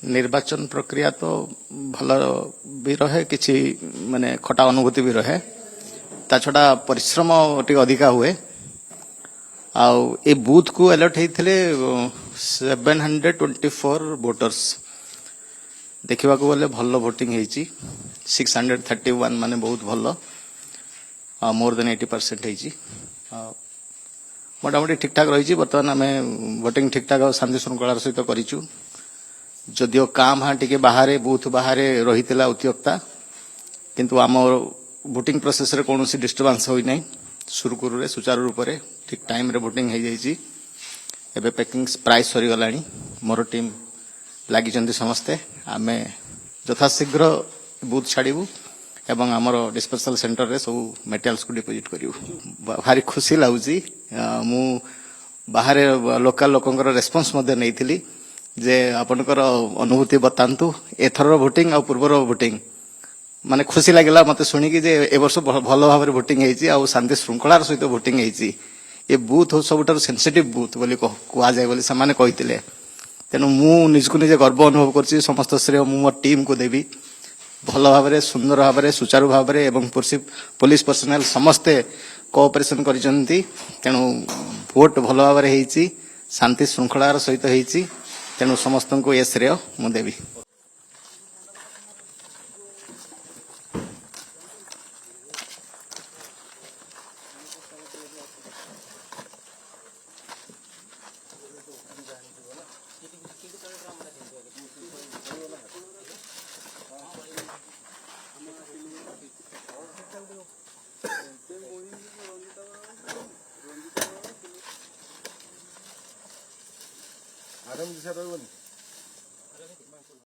निर्वाचन प्रक्रिया तो भल भी रहे किसी माने खटा अनुभूति भी रहे ता छड़ा परिश्रम टी अधिका हुए आउ ए बूथ को अलर्ट होते 724 वोटर्स देखा गले भल वोटिंग होती 631 माने बहुत भल मोर देन 80% मोटामोटी ठीक ठाक रही बर्तमान आम वोटिंग ठीक ठाक शांति श्रृंखलार सहित करूँ जदिओ काम हाँ टिके बाहर बूथ बाहर रही उत्योक्ता किंतु आम वोटिंग प्रोसेस रे कौन डिस्टर्बांस होई नहीं सुरखुरु सुचारू रूप से ठीक टाइम रे वोटिंग हो जाइए एबे पैकिंग प्राय सरी गलानी मोर टीम लगी समस्ते आम यथाशीघ्र बूथ छाड़ू एवं आमर डिस्पोजल सेंटर रे सब मटेरियल्स को डिपोजिट करूँ भारी खुशी लगुच मु बाहर लोकल लोकंकर रेस्पॉन्स नहीं थी जे आपनकर अनुभूति बतांतु एथर वोटिंग आ पूर्वर वोटिंग माने खुशी लागला मते सुनी कि जे ए वर्ष भल भाव में वोटिंग हेची आ शांति श्रृंखलार सहित वोटिंग हेची ए बूथ सबुठार सेंसिटिव बूथ बोली कह जाए बोली से कहते तेणु मु निजको निजे गर्व अनुभव कर समस्त श्रेय मु मोर टीम को देवी भल भाव में सुंदर भाव में सुचारू भाव में एवं पुलिस पर्सनल समस्ते कोऑपरेशन करिसंती तेणु वोट भल भाव में हेची शांति श्रृंखलार सहित हेची तेणु समस्त को ये श्रेय मु देवी आराम दिशा रहबनी